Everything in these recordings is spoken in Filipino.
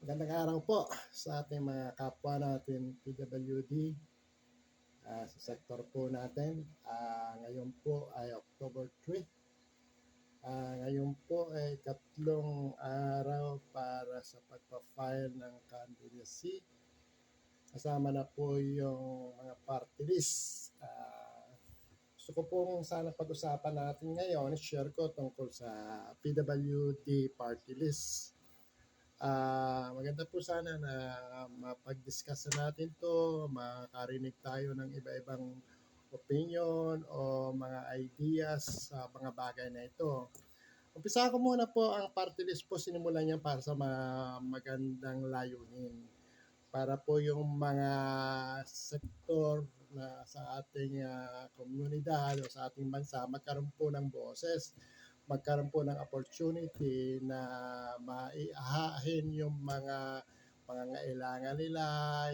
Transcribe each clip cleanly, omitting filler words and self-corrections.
Magandang araw po sa ating mga kapwa natin PWD sa sektor po natin. Ngayon po ay October 3. Ngayon po ay tatlong araw para sa pagpa-file ng candidacy. Kasama na po yung mga party list. Gusto ko pong sana pag-usapan natin ngayon, share ko tungkol sa PWD party list. Maganda po sana na mapag-discuss natin to, makarinig tayo ng iba-ibang opinion o mga ideas sa mga bagay na ito. Umpisa ko muna po, ang party list po sinimulan niya para sa mga magandang layunin. Para po yung mga sektor na sa ating komunidad o sa ating bansa magkaroon po ng boses, magkaroon po ng opportunity na maiahahin yung mga pangangailangan nila,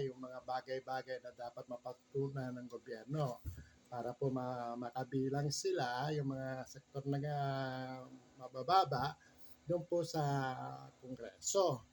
yung mga bagay-bagay na dapat mapagtuunan ng gobyerno para po makabilang sila, yung mga sektor na mabababa, doon po sa Kongreso.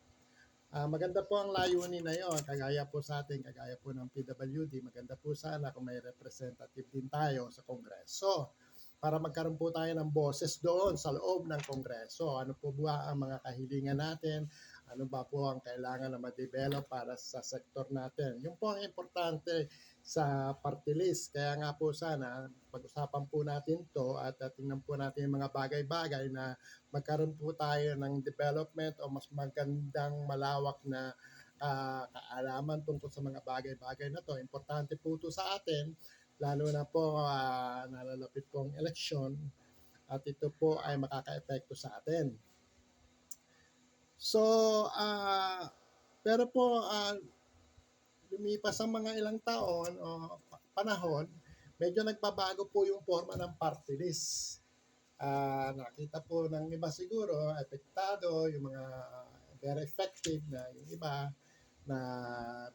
Maganda po ang layunin na yon, kagaya po sa atin, kagaya po ng PWD, maganda po sana kung may representative din tayo sa Kongreso para magkaroon po tayo ng boses doon sa loob ng Kongreso. Ano po ba ang mga kahilingan natin? Ano ba po ang kailangan na ma-develop para sa sektor natin? Yun po ang importante sa party list. Kaya nga po sana, pag-usapan po natin to at tingnan po natin yung mga bagay-bagay na magkaroon po tayo ng development o mas magandang malawak na kaalaman tungkol sa mga bagay-bagay na to. Importante po ito sa atin, lalo na po nalalapit po ang eleksyon at ito po ay makaka-epekto sa atin. So, pero po lumipas ang mga ilang taon o panahon, medyo nagbabago po yung forma ng party list. Nakita po ng iba siguro, apektado, yung mga very effective na yung iba na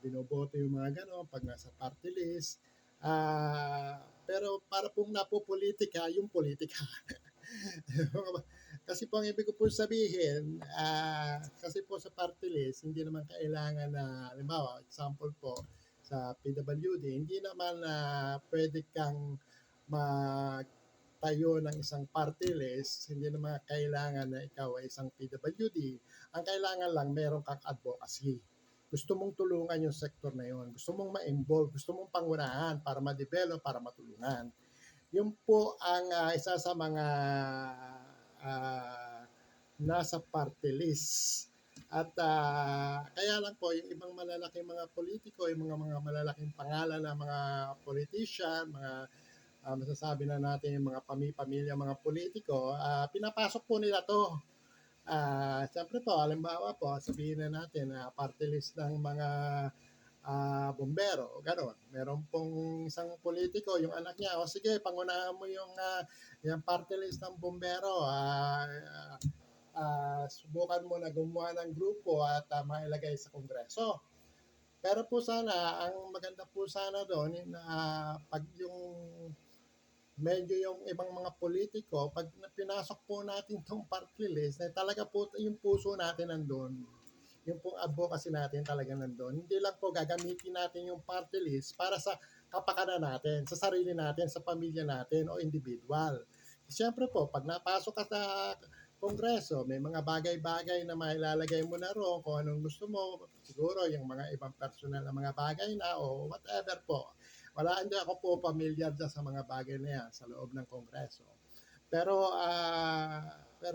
binoboto yung mga gano'n pag nasa party list. Pero para pong napopolitika yung politika. Kasi po ang ibig ko po sabihin, kasi po sa party list, hindi naman kailangan na, halimbawa, example po, sa PWD, hindi naman pwede kang magtayo ng isang party list, hindi naman kailangan na ikaw ay isang PWD. Ang kailangan lang, meron kang advocacy. Gusto mong tulungan yung sektor na yon, gusto mong ma-involve, gusto mong pangunahan para ma-develop, para matulungan. Yun po ang isa sa mga nasa party list. At kaya lang po, yung ibang malalaking mga politiko, yung mga malalaking pangalan ng mga politician, mga masasabi na natin yung mga pamilya, mga politiko, pinapasok po nila to. Siyempre po, halimbawa po, sabihin na natin, party list ng mga bombero, gano'n. Meron pong isang politiko, yung anak niya, o sige, pangunahan mo yung party list ng bombero. Subukan mo na gumawa ng grupo at mailagay sa Kongreso. Pero po sana, ang maganda po sana doon, pag yung medyo yung ibang mga politiko, pag pinasok po natin itong party list, talaga po yung puso natin nandun. Yung pong advocacy natin talaga nandun. Hindi lang po gagamitin natin yung party list para sa kapakanan natin, sa sarili natin, sa pamilya natin o individual. Siyempre po, pag napasok ka sa Kongreso, may mga bagay-bagay na mailalagay mo na roon kung anong gusto mo. Siguro yung mga ibang personal na mga bagay na o whatever po. Hindi ako po pamilyar sa mga bagay na yan sa loob ng Kongreso. Pero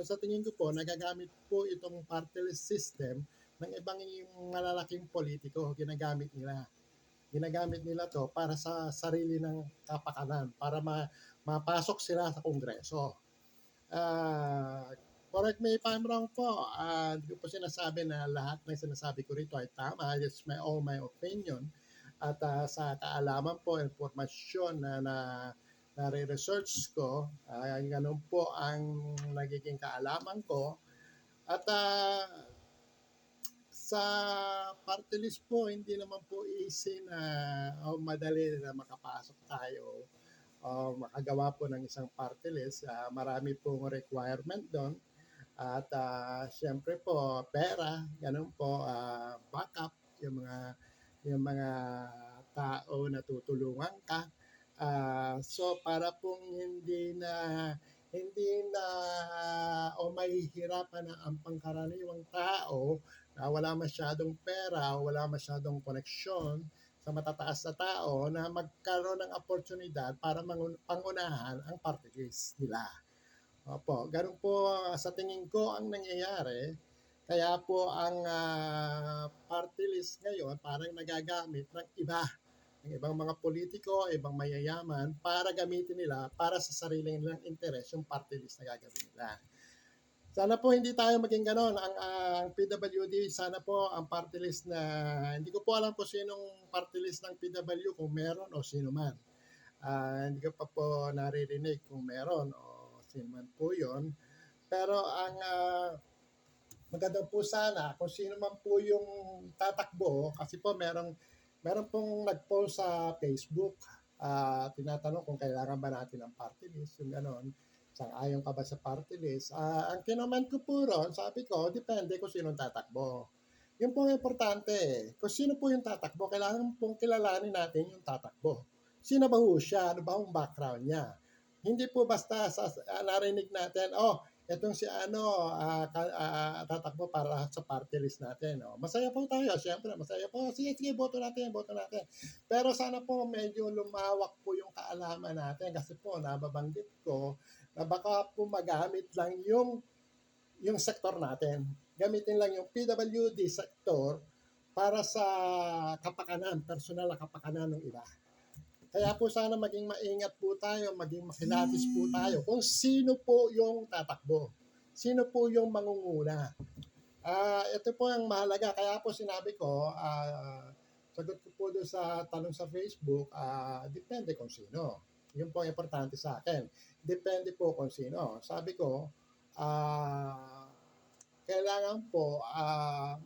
sa tingin ko po, nagagamit po itong party list system ng ibang malalaking politiko, ginagamit nila. Ginagamit nila to para sa sarili ng kapakanan, para mapasok sila sa Kongreso. Correct me if I'm wrong po. Hindi ko po sinasabi na lahat ng sinasabi ko rito ay tama. It's all my opinion. At sa kaalaman po, informasyon na nare-research ko, ganun po ang nagiging kaalaman ko. At sa party list po, hindi naman po easy na madali na makapasok tayo o makagawa po ng isang party list. Marami pong requirement doon. At siyempre po, pera, ganun po, backup, yung mga tao na tutulungan ka. So para pong hindi na o mahihirapan na ang pangkaraniwang tao na wala masyadong pera, wala masyadong koneksyon sa matataas na tao na magkaroon ng oportunidad para pangunahan ang party list nila. Opo, ganun po sa tingin ko ang nangyayari. Kaya po ang party list ngayon parang nagagamit ng ibang mga politiko, ibang mayayaman para gamitin nila para sa sarili nilang interes yung party list na gagawin nila. Sana po hindi tayo maging ganon. Ang PWD, sana po ang party list na, hindi ko po alam kung sinong party list ng PW, kung meron o sino man. Hindi ko pa po naririnig kung meron o sino man po yun. Pero ang maganda po sana kung sino man po yung tatakbo, kasi po meron pong nag-post sa Facebook, tinatanong kung kailangan ba natin ng party list, yung ganon. Sang-ayon ka ba sa party list? Ang kinoment ko po ron, sabi ko, depende kung sino tatakbo. Yung po importante, kung sino po yung tatakbo, kailangan pong kilalanin natin yung tatakbo. Sino ba ho siya? Ano ba ang background niya? Hindi po basta narinig natin, etong si tatakbo para sa party list natin. Masaya po tayo, siyempre, masaya po. Sige, boto natin. Pero sana po medyo lumawak po yung kaalaman natin kasi po nababanggit ko na baka po magamit lang yung sektor natin. Gamitin lang yung PWD sector para sa kapakanan, personal na kapakanan ng iba. Kaya po sana maging maingat po tayo, maging makilatis po tayo kung sino po yung tatakbo. Sino po yung mangunguna. Ito po ang mahalaga. Kaya po sinabi ko, sagot ko po doon sa tanong sa Facebook, depende kung sino. Yun po ang importante sa akin. Depende po kung sino. Sabi ko, kailangan po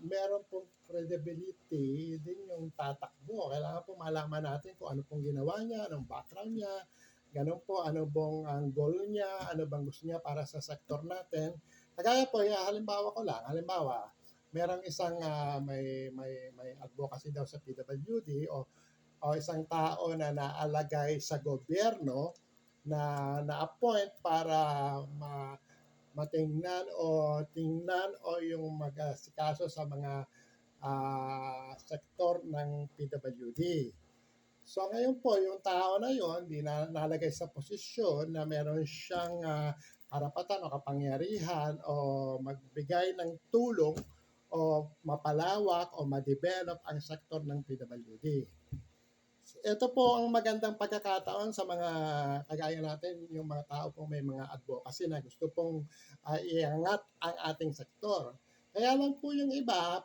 meron pong credibility din yung tatakbo. Kailangan po malaman natin kung ano pong ginawa niya, anong background niya, ganun po, ano bang ang goal niya, ano bang gusto niya para sa sektor natin. Kagaya po, halimbawa, merong isang may advocacy daw sa PWD o isang tao na naalagay sa gobyerno na na-appoint para tingnan o yung mag-asikaso sa mga sektor ng PWD. So ngayon po, yung tao na yon di na nalagay sa posisyon na meron siyang karapatan o kapangyarihan o magbigay ng tulong o mapalawak o ma-develop ang sektor ng PWD. Ito po ang magandang pagkakataon sa mga kagaya natin, yung mga tao pong may mga advocacy na gusto pong iangat ang ating sektor. Kaya lang po yung iba,